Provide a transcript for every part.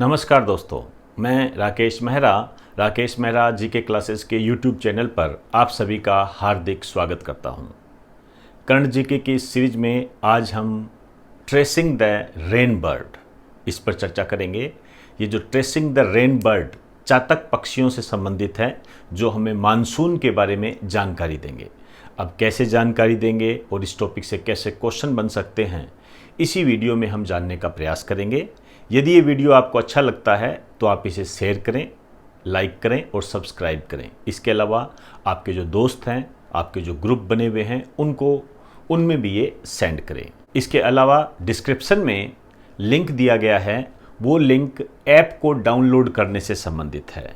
नमस्कार दोस्तों, मैं राकेश मेहरा जीके क्लासेस के यूट्यूब चैनल पर आप सभी का हार्दिक स्वागत करता हूं। करंट जीके की इस सीरीज में आज हम ट्रेसिंग द रेन बर्ड इस पर चर्चा करेंगे। ये जो ट्रेसिंग द रेन बर्ड चातक पक्षियों से संबंधित है, जो हमें मानसून के बारे में जानकारी देंगे। अब कैसे जानकारी देंगे और इस टॉपिक से कैसे क्वेश्चन बन सकते हैं, इसी वीडियो में हम जानने का प्रयास करेंगे। यदि ये वीडियो आपको अच्छा लगता है तो आप इसे शेयर करें, लाइक करें और सब्सक्राइब करें। इसके अलावा आपके जो दोस्त हैं, आपके जो ग्रुप बने हुए हैं, उनमें भी ये सेंड करें। इसके अलावा डिस्क्रिप्शन में लिंक दिया गया है, वो लिंक ऐप को डाउनलोड करने से संबंधित है।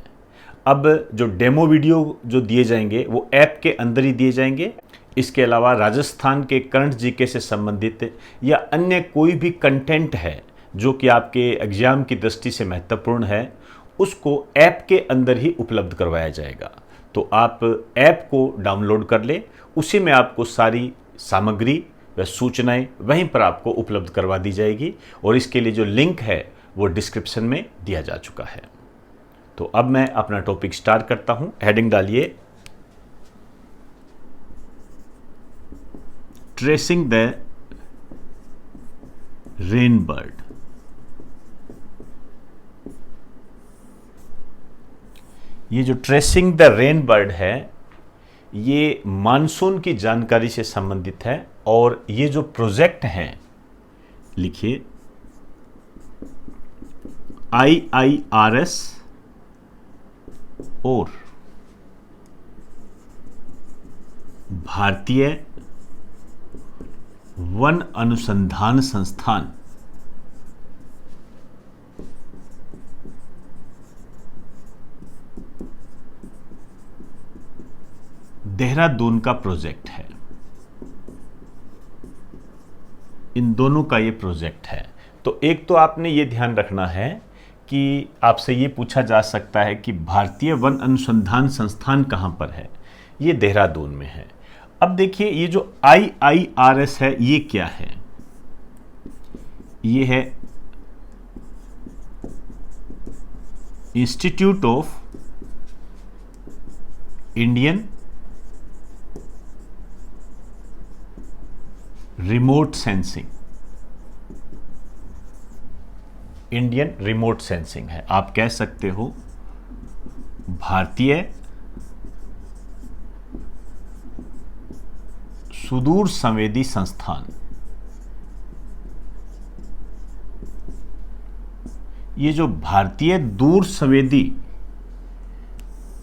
अब जो डेमो वीडियो जो दिए जाएंगे वो ऐप के अंदर ही दिए जाएंगे। इसके अलावा राजस्थान के करंट जीके से संबंधित या अन्य कोई भी कंटेंट है जो कि आपके एग्जाम की दृष्टि से महत्वपूर्ण है, उसको ऐप के अंदर ही उपलब्ध करवाया जाएगा। तो आप ऐप को डाउनलोड कर लें, उसी में आपको सारी सामग्री व सूचनाएं वहीं पर आपको उपलब्ध करवा दी जाएगी और इसके लिए जो लिंक है वो डिस्क्रिप्शन में दिया जा चुका है। तो अब मैं अपना टॉपिक स्टार्ट करता हूं। हेडिंग डालिए, ट्रेसिंग द रेन बर्ड। ये जो ट्रेसिंग द रेन बर्ड है, ये मानसून की जानकारी से संबंधित है और ये जो प्रोजेक्ट है, लिखिए IIRS और भारतीय वन अनुसंधान संस्थान देहरादून का प्रोजेक्ट है। इन दोनों का ये प्रोजेक्ट है। तो एक तो आपने ये ध्यान रखना है कि आपसे ये पूछा जा सकता है कि भारतीय वन अनुसंधान संस्थान कहाँ पर है। ये देहरादून में है। अब देखिए, ये जो IIRS है ये क्या है? ये है institute of Indian remote sensing. Indian remote sensing है। आप कह सकते हो भारतीय सुदूर संवेदी संस्थान। ये जो भारतीय दूर संवेदी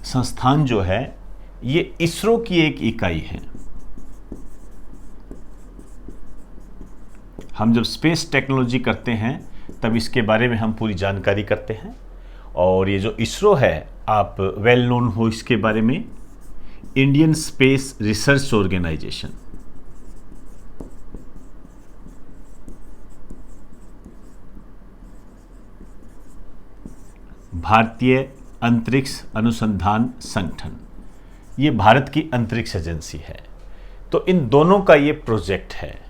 संस्थान जो है, ये इसरो की एक इकाई है। हम जब स्पेस टेक्नोलॉजी करते हैं तब इसके बारे में हम पूरी जानकारी करते हैं। और ये जो इसरो है, आप वेल नोन हो इसके बारे में, इंडियन स्पेस रिसर्च ऑर्गेनाइजेशन। भारतीय अंतरिक्ष अनुसंधान संगठन, ये भारत की अंतरिक्ष एजेंसी है। तो इन दोनों का ये प्रोजेक्ट है।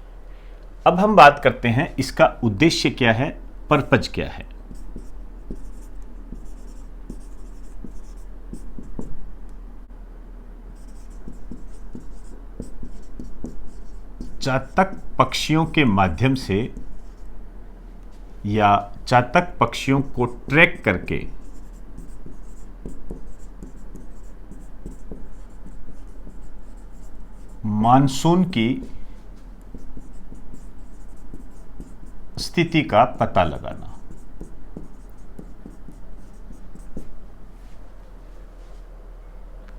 अब हम बात करते हैं इसका उद्देश्य क्या है, पर्पज क्या है। चातक पक्षियों के माध्यम से या चातक पक्षियों को ट्रैक करके मानसून की स्थिति का पता लगाना।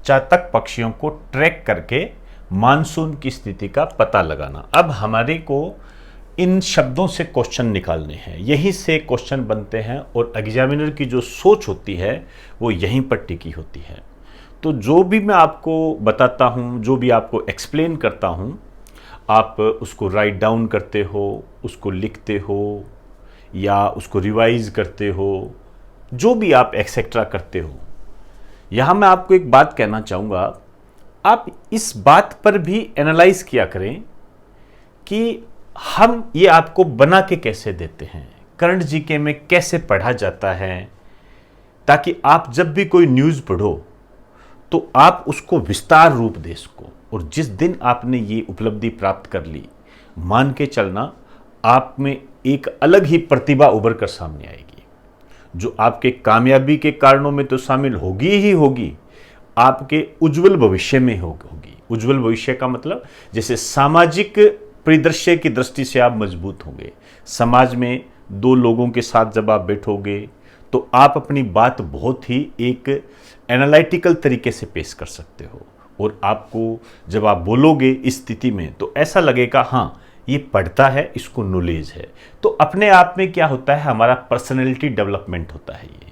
चातक पक्षियों को ट्रैक करके मानसून की स्थिति का पता लगाना। अब हमारे को इन शब्दों से क्वेश्चन निकालने हैं, यहीं से क्वेश्चन बनते हैं और एग्जामिनर की जो सोच होती है वो यहीं पर टिकी होती है। तो जो भी मैं आपको बताता हूं, जो भी आपको एक्सप्लेन करता हूं, आप उसको राइट डाउन करते हो, उसको लिखते हो या उसको रिवाइज करते हो, जो भी आप एक्सेट्रा करते हो। यहाँ मैं आपको एक बात कहना चाहूँगा, आप इस बात पर भी एनालाइज किया करें कि हम ये आपको बना के कैसे देते हैं, करंट जीके में कैसे पढ़ा जाता है, ताकि आप जब भी कोई न्यूज़ पढ़ो तो आप उसको विस्तार रूप दे सको। और जिस दिन आपने ये उपलब्धि प्राप्त कर ली, मान के चलना आप में एक अलग ही प्रतिभा उभर कर सामने आएगी, जो आपके कामयाबी के कारणों में तो शामिल होगी ही होगी, आपके उज्जवल भविष्य में होगी। उज्जवल भविष्य का मतलब जैसे सामाजिक परिदृश्य की दृष्टि से आप मजबूत होंगे। समाज में दो लोगों के साथ जब आप बैठोगे तो आप अपनी बात बहुत ही एक एनालिटिकल तरीके से पेश कर सकते हो, और आपको जब आप बोलोगे इस स्थिति में तो ऐसा लगेगा हाँ ये पढ़ता है, इसको नॉलेज है। तो अपने आप में क्या होता है, हमारा पर्सनैलिटी डेवलपमेंट होता है ये।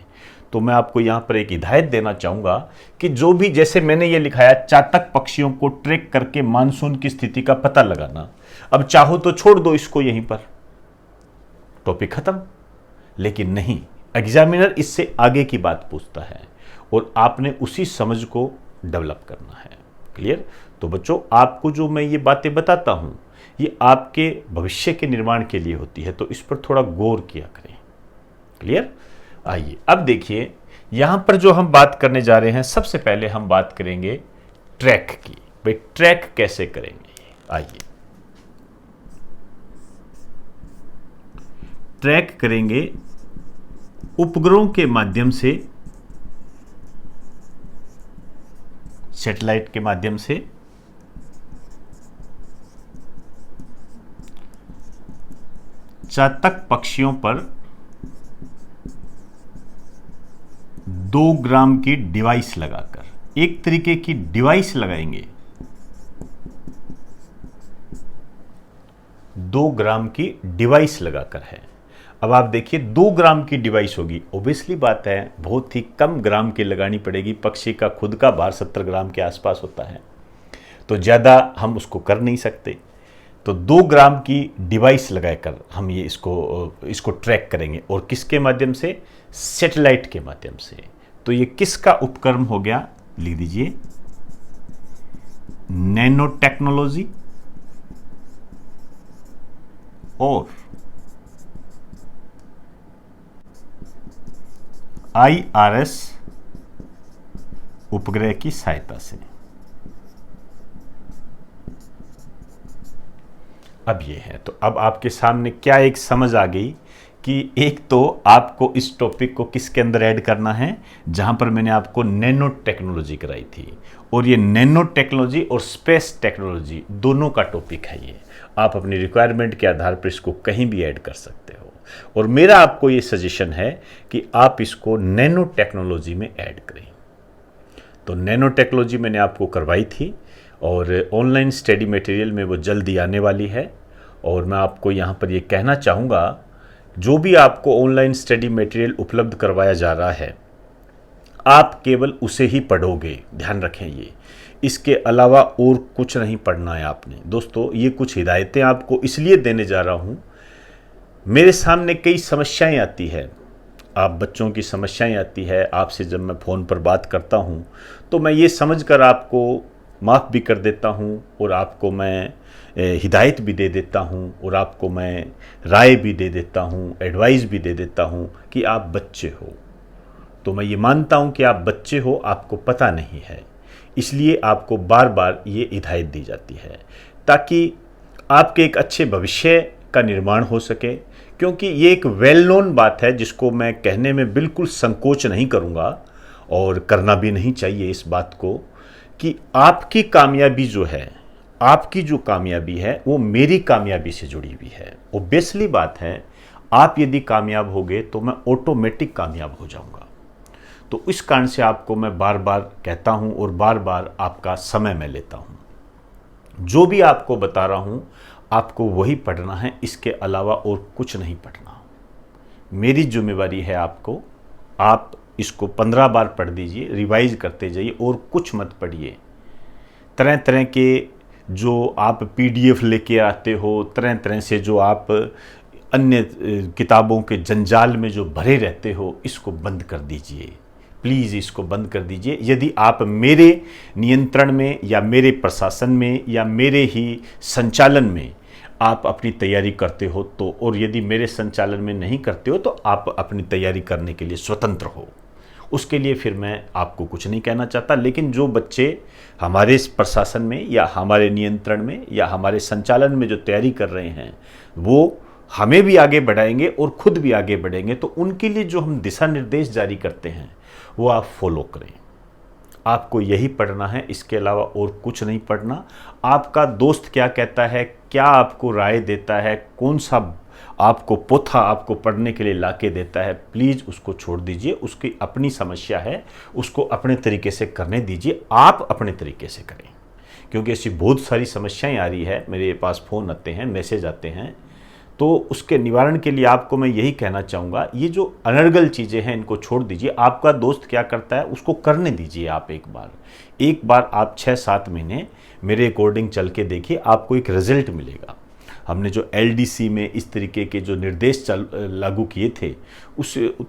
तो मैं आपको यहाँ पर एक हिदायत देना चाहूँगा कि जो भी, जैसे मैंने ये लिखाया, चातक पक्षियों को ट्रैक करके मानसून की स्थिति का पता लगाना। अब चाहो तो छोड़ दो इसको यहीं पर, टॉपिक खत्म। लेकिन नहीं, एग्जामिनर इससे आगे की बात पूछता है और आपने उसी समझ को डेवलप करना है। क्लियर? तो बच्चों, आपको जो मैं ये बातें बताता हूँ ये आपके भविष्य के निर्माण के लिए होती है, तो इस पर थोड़ा गौर किया करें। क्लियर? आइए अब देखिए, यहां पर जो हम बात करने जा रहे हैं, सबसे पहले हम बात करेंगे ट्रैक की। भाई ट्रैक कैसे करेंगे? आइए, ट्रैक करेंगे उपग्रहों के माध्यम से, सैटेलाइट के माध्यम से चातक पक्षियों पर 2 ग्राम की डिवाइस लगाकर, एक तरीके की डिवाइस लगाएंगे, 2 ग्राम की डिवाइस लगाकर है। अब आप देखिए 2 ग्राम की डिवाइस होगी, ओबियसली बात है बहुत ही कम ग्राम की लगानी पड़ेगी। पक्षी का खुद का भार 70 ग्राम के आसपास होता है, तो ज़्यादा हम उसको कर नहीं सकते। तो 2 ग्राम की डिवाइस लगाकर हम ये इसको ट्रैक करेंगे, और किसके माध्यम से? सैटेलाइट के माध्यम से। तो ये किसका उपक्रम हो गया? लिख दीजिए, नैनो टेक्नोलॉजी और IRS उपग्रह की सहायता से। अब ये है, तो अब आपके सामने क्या एक समझ आ गई कि एक तो आपको इस टॉपिक को किसके अंदर ऐड करना है, जहां पर मैंने आपको नैनो टेक्नोलॉजी कराई थी। और ये नैनो टेक्नोलॉजी और स्पेस टेक्नोलॉजी दोनों का टॉपिक है ये। आप अपनी रिक्वायरमेंट के आधार पर इसको कहीं भी ऐड कर सकते हो, और मेरा आपको ये सजेशन है कि आप इसको नैनो टेक्नोलॉजी में ऐड करें। तो नैनो टेक्नोलॉजी मैंने आपको करवाई थी, और ऑनलाइन स्टडी मटेरियल में वो जल्दी आने वाली है। और मैं आपको यहाँ पर ये कहना चाहूँगा, जो भी आपको ऑनलाइन स्टडी मटेरियल उपलब्ध करवाया जा रहा है, आप केवल उसे ही पढ़ोगे, ध्यान रखें ये। इसके अलावा और कुछ नहीं पढ़ना है आपने। दोस्तों, ये कुछ हिदायतें आपको इसलिए देने जा रहा हूँ, मेरे सामने कई समस्याएं आती है, आप बच्चों की समस्याएं आती है। आपसे जब मैं फ़ोन पर बात करता हूँ तो मैं ये समझकर आपको माफ़ भी कर देता हूँ, और आपको मैं हिदायत भी दे देता हूँ, और आपको मैं राय भी दे देता हूँ, एडवाइस भी दे देता हूँ कि आप बच्चे हो। तो मैं ये मानता हूँ कि आप बच्चे हो, आपको पता नहीं है, इसलिए आपको बार बार ये हिदायत दी जाती है, ताकि आपके एक अच्छे भविष्य का निर्माण हो सके। क्योंकि ये एक वेल नोन बात है, जिसको मैं कहने में बिल्कुल संकोच नहीं करूँगा, और करना भी नहीं चाहिए इस बात को, कि आपकी कामयाबी जो है, आपकी जो कामयाबी है वो मेरी कामयाबी से जुड़ी हुई है। ऑब्वियसली बात है, आप यदि कामयाब होगे तो मैं ऑटोमेटिक कामयाब हो जाऊंगा। तो इस कारण से आपको मैं बार बार कहता हूं, और बार बार आपका समय मैं लेता हूं। जो भी आपको बता रहा हूं, आपको वही पढ़ना है, इसके अलावा और कुछ नहीं पढ़ना। मेरी जिम्मेवारी है आपको, आप इसको 15 बार पढ़ दीजिए, रिवाइज करते जाइए, और कुछ मत पढ़िए। तरह तरह के जो आप PDF लेके आते हो, तरह तरह से जो आप अन्य किताबों के जंजाल में जो भरे रहते हो, इसको बंद कर दीजिए, प्लीज़ इसको बंद कर दीजिए। यदि आप मेरे नियंत्रण में, या मेरे प्रशासन में, या मेरे ही संचालन में आप अपनी तैयारी करते हो तो, और यदि मेरे संचालन में नहीं करते हो तो आप अपनी तैयारी करने के लिए स्वतंत्र हो। उसके लिए फिर मैं आपको कुछ नहीं कहना चाहता। लेकिन जो बच्चे हमारे प्रशासन में या हमारे नियंत्रण में या हमारे संचालन में जो तैयारी कर रहे हैं, वो हमें भी आगे बढ़ाएंगे और खुद भी आगे बढ़ेंगे। तो उनके लिए जो हम दिशा निर्देश जारी करते हैं वो आप फॉलो करें। आपको यही पढ़ना है, इसके अलावा और कुछ नहीं पढ़ना। आपका दोस्त क्या कहता है, क्या आपको राय देता है, कौन सा आपको पोथा आपको पढ़ने के लिए लाके देता है, प्लीज़ उसको छोड़ दीजिए। उसकी अपनी समस्या है, उसको अपने तरीके से करने दीजिए। आप अपने तरीके से करें, क्योंकि ऐसी बहुत सारी समस्याएं आ रही है, मेरे पास फ़ोन आते हैं, मैसेज आते हैं। तो उसके निवारण के लिए आपको मैं यही कहना चाहूँगा, ये जो अनर्गल चीज़ें हैं इनको छोड़ दीजिए। आपका दोस्त क्या करता है उसको करने दीजिए। आप एक बार आप 6-7 महीने मेरे अकॉर्डिंग चल के देखिए, आपको एक रिजल्ट मिलेगा। हमने जो एलडीसी में इस तरीके के जो निर्देश लागू किए थे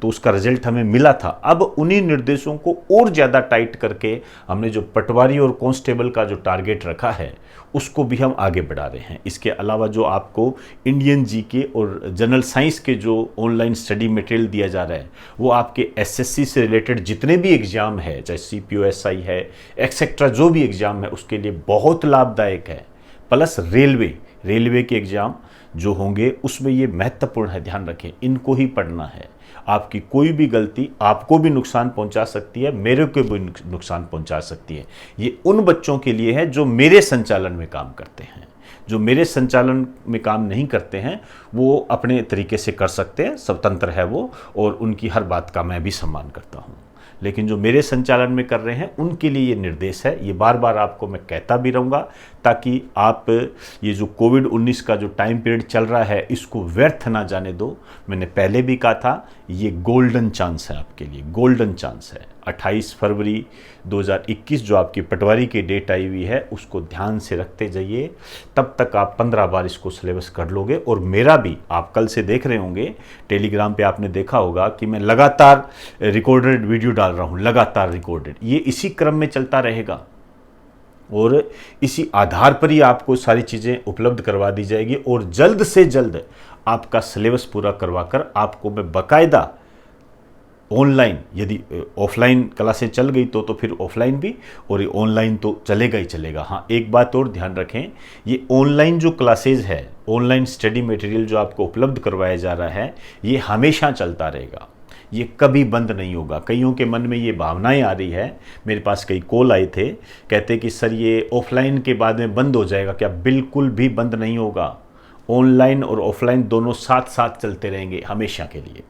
उसका रिजल्ट हमें मिला था। अब उन्हीं निर्देशों को और ज़्यादा टाइट करके हमने जो पटवारी और कांस्टेबल का जो टारगेट रखा है उसको भी हम आगे बढ़ा रहे हैं। इसके अलावा जो आपको इंडियन जीके और जनरल साइंस के जो ऑनलाइन स्टडी मटेरियल दिया जा रहा है, वो आपके एसएससी से रिलेटेड जितने भी एग्ज़ाम है, चाहे सीपीओएसआई है एक्सेट्रा, जो भी एग्ज़ाम है उसके लिए बहुत लाभदायक है। प्लस रेलवे के एग्ज़ाम जो होंगे उसमें ये महत्वपूर्ण है, ध्यान रखें, इनको ही पढ़ना है। आपकी कोई भी गलती आपको भी नुकसान पहुंचा सकती है, मेरे को भी नुकसान पहुंचा सकती है। ये उन बच्चों के लिए है जो मेरे संचालन में काम करते हैं। जो मेरे संचालन में काम नहीं करते हैं वो अपने तरीके से कर सकते हैं, स्वतंत्र है वो, और उनकी हर बात का मैं भी सम्मान करता हूँ। लेकिन जो मेरे संचालन में कर रहे हैं उनके लिए ये निर्देश है। ये बार बार आपको मैं कहता भी रहूँगा, ताकि आप ये जो कोविड-19 का जो टाइम पीरियड चल रहा है इसको व्यर्थ ना जाने दो। मैंने पहले भी कहा था, ये गोल्डन चांस है आपके लिए, गोल्डन चांस है। 28 फरवरी 2021 जो आपकी पटवारी की डेट आई हुई है उसको ध्यान से रखते जाइए। तब तक आप 15 बार इसको सिलेबस कर लोगे। और मेरा भी, आप कल से देख रहे होंगे टेलीग्राम पे, आपने देखा होगा कि मैं लगातार रिकॉर्डेड वीडियो डाल रहा हूँ, लगातार रिकॉर्डेड। ये इसी क्रम में चलता रहेगा और इसी आधार पर ही आपको सारी चीज़ें उपलब्ध करवा दी जाएगी। और जल्द से जल्द आपका सिलेबस पूरा करवाकर आपको मैं बाकायदा ऑनलाइन, यदि ऑफलाइन क्लासें चल गई तो फिर ऑफलाइन भी, और ये ऑनलाइन तो चलेगा ही चलेगा। हाँ, एक बात और ध्यान रखें, ये ऑनलाइन जो क्लासेज है, ऑनलाइन स्टडी मटेरियल जो आपको उपलब्ध करवाया जा रहा है, ये हमेशा चलता रहेगा, ये कभी बंद नहीं होगा। कईयों के मन में ये भावनाएं आ रही है, मेरे पास कई कॉल आए थे, कहते कि सर ये ऑफलाइन के बाद में बंद हो जाएगा क्या? बिल्कुल भी बंद नहीं होगा। ऑनलाइन और ऑफलाइन दोनों साथ साथ चलते रहेंगे हमेशा के लिए,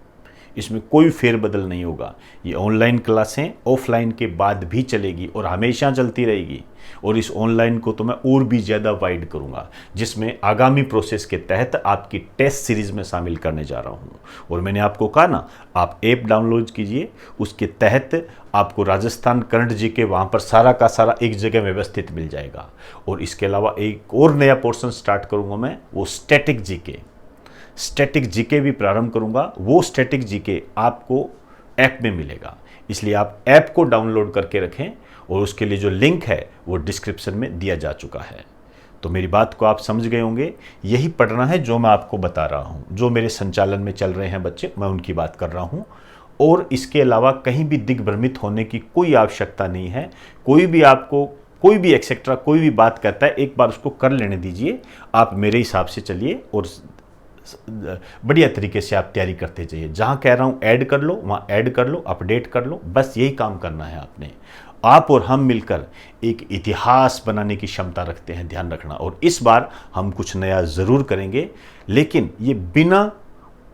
इसमें कोई फेरबदल नहीं होगा। ये ऑनलाइन क्लासें ऑफलाइन के बाद भी चलेगी और हमेशा चलती रहेगी। और इस ऑनलाइन को तो मैं और भी ज़्यादा वाइड करूँगा, जिसमें आगामी प्रोसेस के तहत आपकी टेस्ट सीरीज़ में शामिल करने जा रहा हूँ। और मैंने आपको कहा ना, आप ऐप डाउनलोड कीजिए, उसके तहत आपको राजस्थान करंट जीके वहाँ पर सारा का सारा एक जगह व्यवस्थित मिल जाएगा। और इसके अलावा एक और नया पोर्शन स्टार्ट करूँगा मैं, वो स्टैटिक जीके भी प्रारंभ करूंगा। वो स्टैटिक जीके आपको ऐप में मिलेगा, इसलिए आप ऐप को डाउनलोड करके रखें और उसके लिए जो लिंक है वो डिस्क्रिप्शन में दिया जा चुका है। तो मेरी बात को आप समझ गए होंगे, यही पढ़ना है जो मैं आपको बता रहा हूँ। जो मेरे संचालन में चल रहे हैं बच्चे, मैं उनकी बात कर रहा हूँ। और इसके अलावा कहीं भी दिग्भ्रमित होने की कोई आवश्यकता नहीं है। कोई भी आपको कोई भी एक्सेट्रा कोई भी बात कहता है, एक बार उसको कर लेने दीजिए। आप मेरे हिसाब से चलिए और बढ़िया तरीके से आप तैयारी करते जाइए। जहाँ कह रहा हूँ ऐड कर लो, वहाँ ऐड कर लो, अपडेट कर लो, बस यही काम करना है आपने। आप और हम मिलकर एक इतिहास बनाने की क्षमता रखते हैं, ध्यान रखना। और इस बार हम कुछ नया ज़रूर करेंगे, लेकिन ये बिना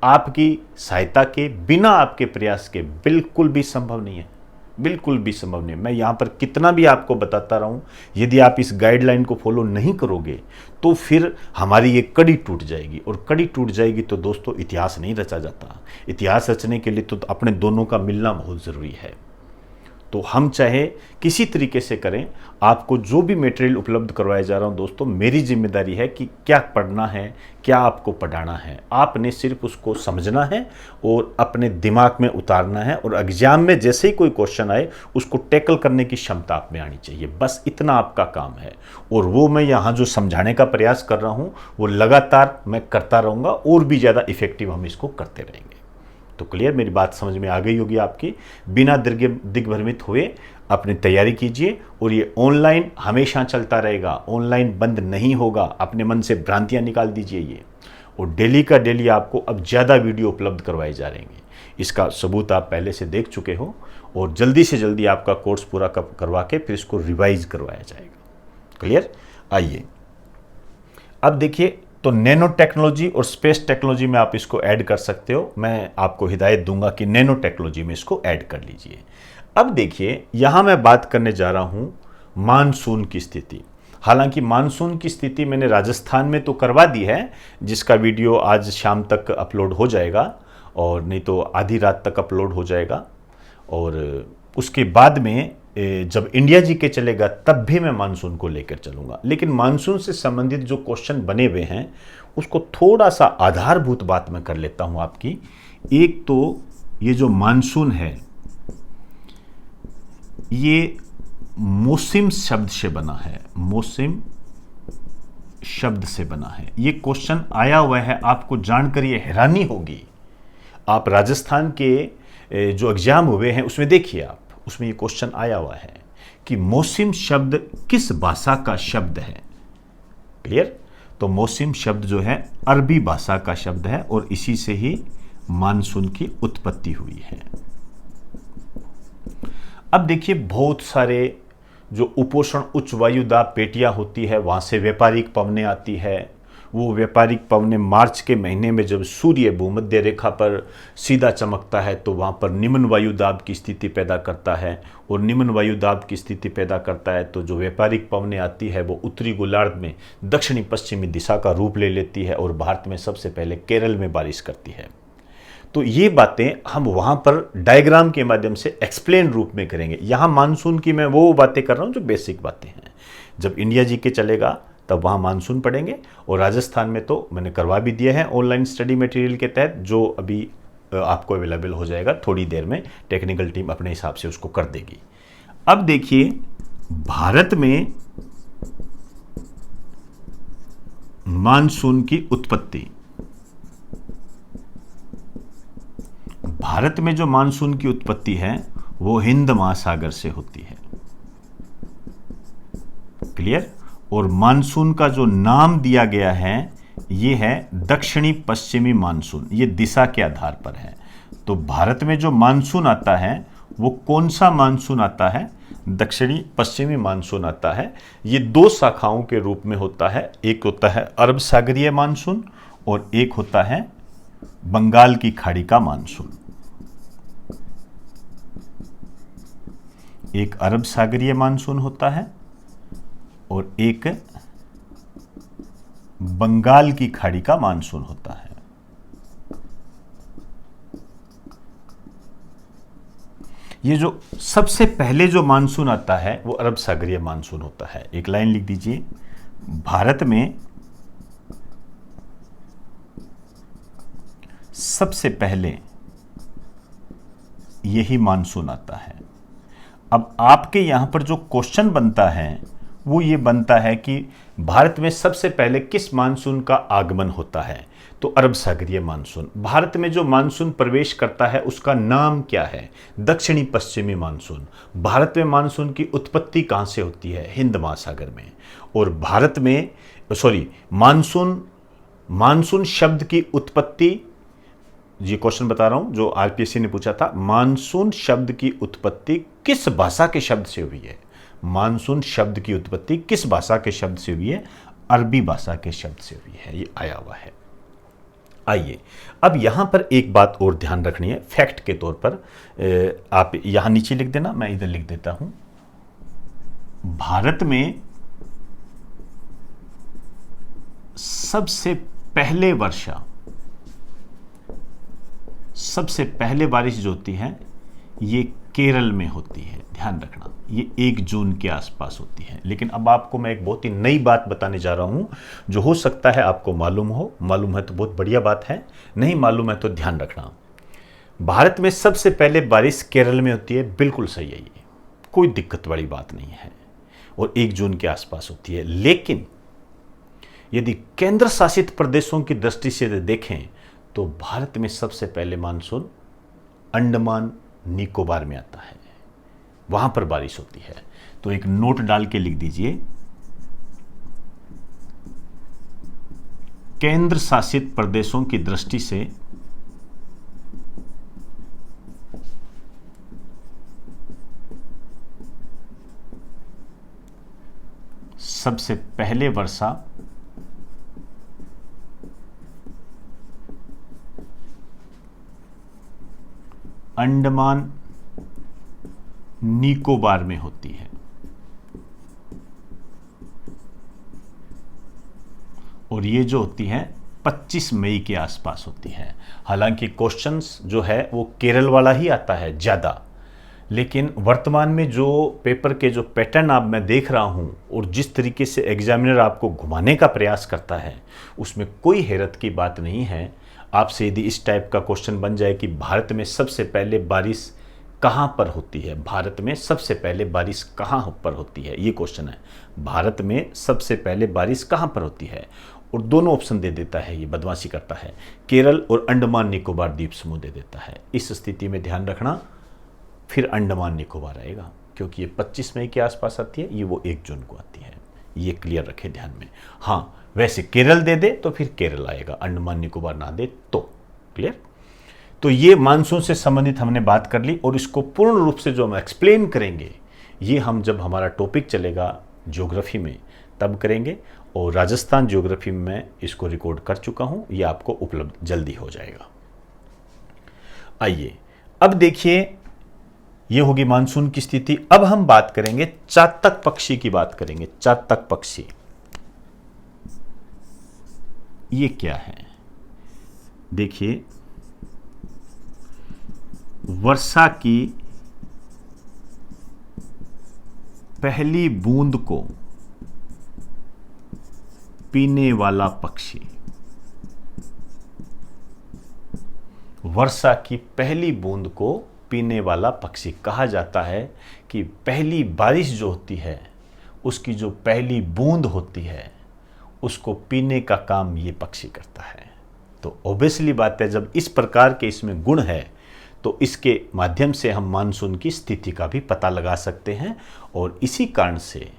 आपकी सहायता के, बिना आपके प्रयास के बिल्कुल भी संभव नहीं है, बिल्कुल भी संभव नहीं। मैं यहाँ पर कितना भी आपको बताता रहूँ, यदि आप इस गाइडलाइन को फॉलो नहीं करोगे तो फिर हमारी ये कड़ी टूट जाएगी। और कड़ी टूट जाएगी तो दोस्तों इतिहास नहीं रचा जाता। इतिहास रचने के लिए तो अपने दोनों का मिलना बहुत ज़रूरी है। तो हम चाहे किसी तरीके से करें, आपको जो भी मटेरियल उपलब्ध करवाया जा रहा हूं दोस्तों, मेरी जिम्मेदारी है कि क्या पढ़ना है, क्या आपको पढ़ाना है। आपने सिर्फ उसको समझना है और अपने दिमाग में उतारना है, और एग्जाम में जैसे ही कोई क्वेश्चन आए उसको टैकल करने की क्षमता आप में आनी चाहिए। बस इतना आपका काम है, और वो मैं यहाँ जो समझाने का प्रयास कर रहा हूँ वो लगातार मैं करता रहूँगा, और भी ज़्यादा इफेक्टिव हम इसको करते रहेंगे। तो क्लियर, मेरी बात समझ में आ गई होगी आपकी। बिना दिग्भ्रमित हुए अपनी तैयारी कीजिए, और ये ऑनलाइन हमेशा चलता रहेगा, ऑनलाइन बंद नहीं होगा। अपने मन से भ्रांतियां निकाल दीजिए ये, और डेली का डेली आपको अब ज़्यादा वीडियो उपलब्ध करवाए जा रहे हैं। इसका सबूत आप पहले से देख चुके हो, और जल्दी से जल्दी आपका कोर्स पूरा करवा के फिर इसको रिवाइज करवाया जाएगा। क्लियर, आइए अब देखिए, तो नैनो टेक्नोलॉजी और स्पेस टेक्नोलॉजी में आप इसको ऐड कर सकते हो। मैं आपको हिदायत दूंगा कि नैनो टेक्नोलॉजी में इसको ऐड कर लीजिए। अब देखिए, यहां मैं बात करने जा रहा हूं मानसून की स्थिति। हालांकि मानसून की स्थिति मैंने राजस्थान में तो करवा दी है, जिसका वीडियो आज शाम तक अपलोड हो जाएगा, और नहीं तो आधी रात तक अपलोड हो जाएगा। और उसके बाद में जब इंडिया जी के चलेगा तब भी मैं मानसून को लेकर चलूंगा। लेकिन मानसून से संबंधित जो क्वेश्चन बने हुए हैं उसको थोड़ा सा आधारभूत बात मैं कर लेता हूं आपकी। एक तो ये जो मानसून है ये मौसम शब्द से बना है, मौसम शब्द से बना है। ये क्वेश्चन आया हुआ है, आपको जानकर ये हैरानी होगी। आप राजस्थान के जो एग्जाम हुए हैं उसमें देखिए आप, उसमें ये क्वेश्चन आया हुआ है कि मौसम शब्द किस भाषा का शब्द है। क्लियर, तो मौसम शब्द जो है अरबी भाषा का शब्द है, और इसी से ही मानसून की उत्पत्ति हुई है। अब देखिए, बहुत सारे जो उपोषण उच्च वायुदाब पेटियां होती है वहां से व्यापारिक पवनें आती है। वो व्यापारिक पवनें मार्च के महीने में जब सूर्य भूमध्य रेखा पर सीधा चमकता है तो वहाँ पर निम्न वायुदाब की स्थिति पैदा करता है, और निम्न वायुदाब की स्थिति पैदा करता है तो जो व्यापारिक पवनें आती है वो उत्तरी गोलार्ध में दक्षिणी पश्चिमी दिशा का रूप ले लेती है, और भारत में सबसे पहले केरल में बारिश करती है। तो ये बातें हम वहाँ पर डायग्राम के माध्यम से एक्सप्लेन रूप में करेंगे। यहाँ मानसून की मैं वो बातें कर रहा हूँ जो बेसिक बातें हैं। जब इंडिया जी के चलेगा तब वहाँ मानसून पढ़ेंगे, और राजस्थान में तो मैंने करवा भी दिया है ऑनलाइन स्टडी मटेरियल के तहत, जो अभी आपको अवेलेबल हो जाएगा थोड़ी देर में। टेक्निकल टीम अपने हिसाब से उसको कर देगी। अब देखिए, भारत में मानसून की उत्पत्ति, भारत में जो मानसून की उत्पत्ति है वो हिंद महासागर से होती है। क्लियर, और मानसून का जो नाम दिया गया है ये है दक्षिणी पश्चिमी मानसून, ये दिशा के आधार पर है। तो भारत में जो मानसून आता है वो कौन सा मानसून आता है? दक्षिणी पश्चिमी मानसून आता है। ये दो शाखाओं के रूप में होता है, एक होता है अरब सागरीय मानसून और एक होता है बंगाल की खाड़ी का मानसून। एक अरब सागरीय मानसून होता है और एक बंगाल की खाड़ी का मानसून होता है। ये जो सबसे पहले जो मानसून आता है वो अरब सागरीय मानसून होता है। एक लाइन लिख दीजिए, भारत में सबसे पहले यही मानसून आता है। अब आपके यहां पर जो क्वेश्चन बनता है वो ये बनता है कि भारत में सबसे पहले किस मानसून का आगमन होता है? तो अरब सागरीय मानसून। भारत में जो मानसून प्रवेश करता है उसका नाम क्या है? दक्षिणी पश्चिमी मानसून। भारत में मानसून की उत्पत्ति कहां से होती है? हिंद महासागर में। और भारत में मानसून शब्द की उत्पत्ति, ये क्वेश्चन बता रहा हूं जो आरपीएससी ने पूछा था, मानसून शब्द की उत्पत्ति किस भाषा के शब्द से हुई है? मानसून शब्द की उत्पत्ति किस भाषा के शब्द से हुई है? अरबी भाषा के शब्द से हुई है। ये आया हुआ है। आइए, अब यहां पर एक बात और ध्यान रखनी है फैक्ट के तौर पर। आप यहां नीचे लिख देना, मैं इधर लिख देता हूं। भारत में सबसे पहले बारिश जो होती है ये केरल में होती है, ध्यान रखना। ये 1 जून के आसपास होती है। लेकिन अब आपको मैं एक बहुत ही नई बात बताने जा रहा हूँ, जो हो सकता है आपको मालूम हो। मालूम है तो बहुत बढ़िया बात है, नहीं मालूम है तो ध्यान रखना। भारत में सबसे पहले बारिश केरल में होती है, बिल्कुल सही है, ये कोई दिक्कत वाली बात नहीं है, और 1 जून के आसपास होती है। लेकिन यदि केंद्र शासित प्रदेशों की दृष्टि से देखें तो भारत में सबसे पहले मानसून अंडमान निकोबार में आता है, वहां पर बारिश होती है। तो एक नोट डाल के लिख दीजिए, केंद्र शासित प्रदेशों की दृष्टि से सबसे पहले वर्षा अंडमान निकोबार में होती है, और ये जो होती है 25 मई के आसपास होती है। हालांकि क्वेश्चंस जो है वो केरल वाला ही आता है ज़्यादा, लेकिन वर्तमान में जो पेपर के जो पैटर्न आप मैं देख रहा हूँ और जिस तरीके से एग्जामिनर आपको घुमाने का प्रयास करता है, उसमें कोई हैरत की बात नहीं है। आपसे यदि इस टाइप का क्वेश्चन बन जाए कि भारत में सबसे पहले बारिश कहाँ पर होती है, भारत में सबसे पहले बारिश कहाँ पर होती है, ये क्वेश्चन है। भारत में सबसे पहले बारिश कहाँ पर होती है, और दोनों ऑप्शन दे देता है, ये बदमाशी करता है। केरल और अंडमान निकोबार द्वीप समूह दे देता है। इस स्थिति में ध्यान रखना, फिर अंडमान निकोबार आएगा, क्योंकि ये 25 मई के आसपास आती है, ये वो 1 जून को आती है। ये क्लियर रखें ध्यान में। हाँ, वैसे केरल दे दे तो फिर केरल आएगा, अंडमान निकोबार ना दे तो। क्लियर? तो ये मानसून से संबंधित हमने बात कर ली, और इसको पूर्ण रूप से जो हम एक्सप्लेन करेंगे, ये हम जब हमारा टॉपिक चलेगा ज्योग्राफी में तब करेंगे, और राजस्थान ज्योग्राफी में मैं इसको रिकॉर्ड कर चुका हूँ, ये आपको उपलब्ध जल्दी हो जाएगा। आइए अब देखिए, ये होगी मानसून की स्थिति। अब हम बात करेंगे चातक पक्षी की, बात करेंगे चातक पक्षी। ये क्या है? देखिए, वर्षा की पहली बूंद को पीने वाला पक्षी। वर्षा की पहली बूंद को पीने वाला पक्षी कहा जाता है कि पहली बारिश जो होती है, उसकी जो पहली बूंद होती है, उसको पीने का काम ये पक्षी करता है। तो ऑब्वियसली बात है, जब इस प्रकार के इसमें गुण है तो इसके माध्यम से हम मानसून की स्थिति का भी पता लगा सकते हैं। और इसी कारण से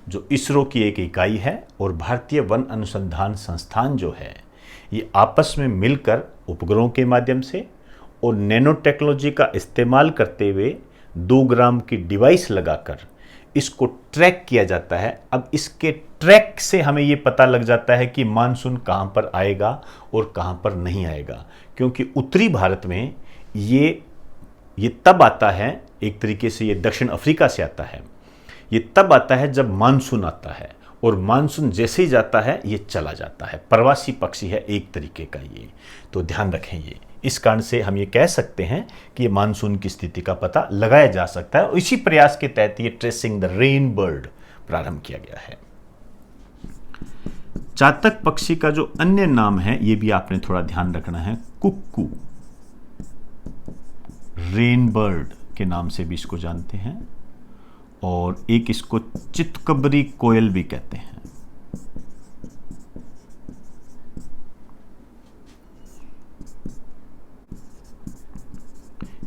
जो इसरो की एक इकाई है और भारतीय वन अनुसंधान संस्थान जो है, ये आपस में मिलकर उपग्रहों के माध्यम से और नैनो टेक्नोलॉजी का इस्तेमाल करते हुए 2 ग्राम की डिवाइस लगाकर इसको ट्रैक किया जाता है। अब इसके ट्रैक से हमें ये पता लग जाता है कि मानसून कहाँ पर आएगा और कहाँ पर नहीं आएगा, क्योंकि उत्तरी भारत में ये तब आता है, एक तरीके से ये दक्षिण अफ्रीका से आता है। ये तब आता है जब मानसून आता है, और मानसून जैसे ही जाता है ये चला जाता है। प्रवासी पक्षी है एक तरीके का ये, तो ध्यान रखें। ये इस कारण से हम ये कह सकते हैं कि ये मानसून की स्थिति का पता लगाया जा सकता है, और इसी प्रयास के तहत ये ट्रेसिंग द रेन बर्ड प्रारंभ किया गया है। चातक पक्षी का जो अन्य नाम है, ये भी आपने थोड़ा ध्यान रखना है, कुक्कू, रेन बर्ड के नाम से भी इसको जानते हैं, और एक इसको चितकबरी कोयल भी कहते हैं।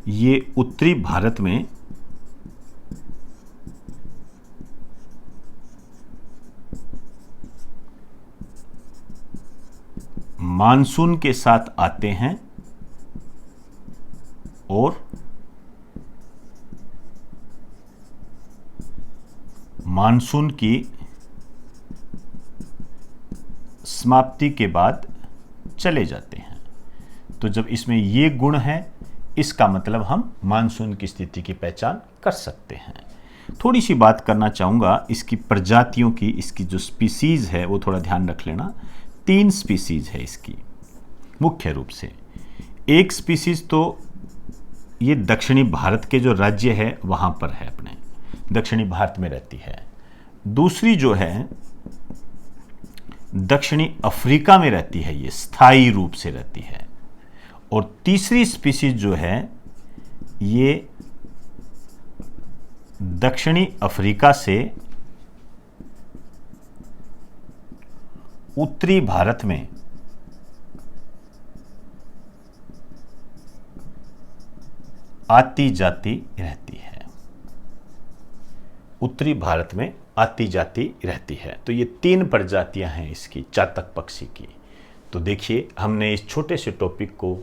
ये उत्तरी भारत में मानसून के साथ आते हैं और मानसून की समाप्ति के बाद चले जाते हैं। तो जब इसमें ये गुण है, इसका मतलब हम मानसून की स्थिति की पहचान कर सकते हैं। थोड़ी सी बात करना चाहूँगा इसकी प्रजातियों की, इसकी जो स्पीसीज़ है वो थोड़ा ध्यान रख लेना। 3 स्पीसीज़ है इसकी मुख्य रूप से। एक स्पीसीज़ तो ये दक्षिणी भारत के जो राज्य है वहाँ पर है, अपने दक्षिणी भारत में रहती है। दूसरी जो है दक्षिणी अफ्रीका में रहती है, ये स्थायी रूप से रहती है। और तीसरी स्पीसीज जो है ये दक्षिणी अफ्रीका से उत्तरी भारत में आती जाती रहती है, उत्तरी भारत में आती जाती रहती है। तो ये 3 प्रजातियां हैं इसकी, चातक पक्षी की। तो देखिए हमने इस छोटे से टॉपिक को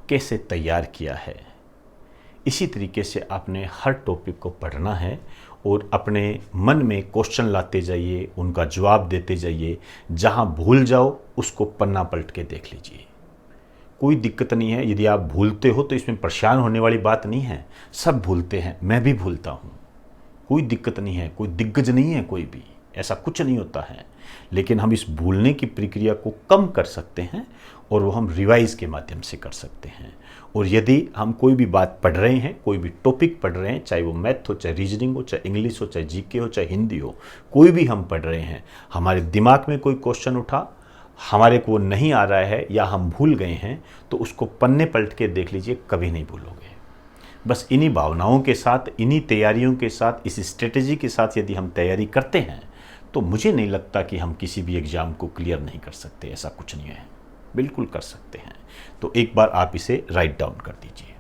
कैसे तैयार किया है। इसी तरीके से आपने हर टॉपिक को पढ़ना है और अपने मन में क्वेश्चन लाते जाइए, उनका जवाब देते जाइए। जहां भूल जाओ उसको पन्ना पलट के देख लीजिए, कोई दिक्कत नहीं है। यदि आप भूलते हो तो इसमें परेशान होने वाली बात नहीं है, सब भूलते हैं, मैं भी भूलता हूँ, कोई दिक्कत नहीं है। कोई दिग्गज नहीं है, कोई भी ऐसा कुछ नहीं होता है। लेकिन हम इस भूलने की प्रक्रिया को कम कर सकते हैं और वो हम रिवाइज के माध्यम से कर सकते हैं। और यदि हम कोई भी बात पढ़ रहे हैं, कोई भी टॉपिक पढ़ रहे हैं, चाहे वो मैथ हो, चाहे रीजनिंग हो, चाहे इंग्लिश हो, चाहे जीके हो, चाहे हिंदी हो, कोई भी हम पढ़ रहे हैं, हमारे दिमाग में कोई क्वेश्चन उठा, हमारे को नहीं आ रहा है या हम भूल गए हैं, तो उसको पन्ने पलट के देख लीजिए, कभी नहीं भूलोगे। बस इन्हीं भावनाओं के साथ, इन्हीं तैयारियों के साथ, इस स्ट्रेटेजी के साथ यदि हम तैयारी करते हैं तो मुझे नहीं लगता कि हम किसी भी एग्ज़ाम को क्लियर नहीं कर सकते। ऐसा कुछ नहीं है, बिल्कुल कर सकते हैं। तो एक बार आप इसे राइट डाउन कर दीजिए।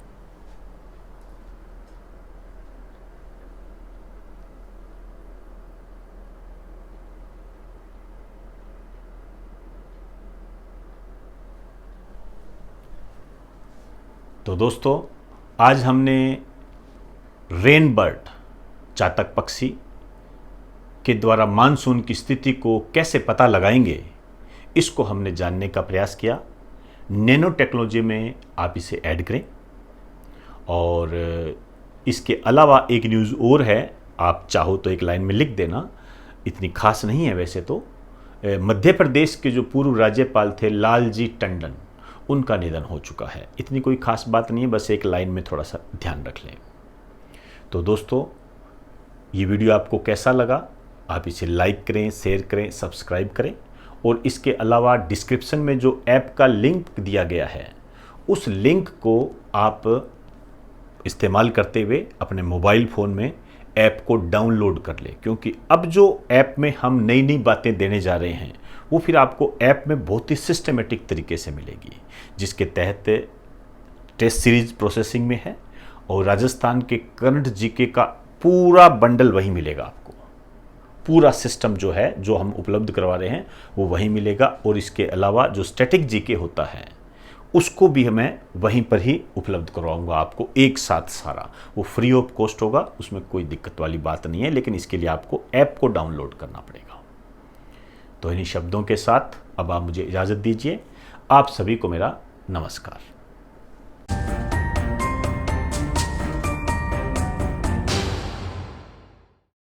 तो दोस्तों, आज हमने रेन बर्ड, चातक पक्षी के द्वारा मानसून की स्थिति को कैसे पता लगाएंगे, इसको हमने जानने का प्रयास किया। नैनो टेक्नोलॉजी में आप इसे ऐड करें। और इसके अलावा एक न्यूज़ और है, आप चाहो तो एक लाइन में लिख देना, इतनी खास नहीं है वैसे तो। मध्य प्रदेश के जो पूर्व राज्यपाल थे लालजी टंडन, उनका निधन हो चुका है। इतनी कोई खास बात नहीं है, बस एक लाइन में थोड़ा सा ध्यान रख लें। तो दोस्तों, ये वीडियो आपको कैसा लगा, आप इसे लाइक करें, शेयर करें, सब्सक्राइब करें। और इसके अलावा डिस्क्रिप्शन में जो ऐप का लिंक दिया गया है, उस लिंक को आप इस्तेमाल करते हुए अपने मोबाइल फ़ोन में ऐप को डाउनलोड कर लें। क्योंकि अब जो ऐप में हम नई नई बातें देने जा रहे हैं, वो फिर आपको ऐप में बहुत ही सिस्टमेटिक तरीके से मिलेगी, जिसके तहत टेस्ट सीरीज प्रोसेसिंग में है और राजस्थान के करंट जीके का पूरा बंडल वहीं मिलेगा आपको। पूरा सिस्टम जो है, जो हम उपलब्ध करवा रहे हैं, वो वहीं मिलेगा। और इसके अलावा जो स्टैटिक जीके होता है, उसको भी मैं वहीं पर ही उपलब्ध करवाऊंगा आपको एक साथ सारा। वो फ्री ऑफ कॉस्ट होगा, उसमें कोई दिक्कत वाली बात नहीं है। लेकिन इसके लिए आपको ऐप को डाउनलोड करना पड़ेगा। तो इन्हीं शब्दों के साथ अब आप मुझे इजाज़त दीजिए। आप सभी को मेरा नमस्कार।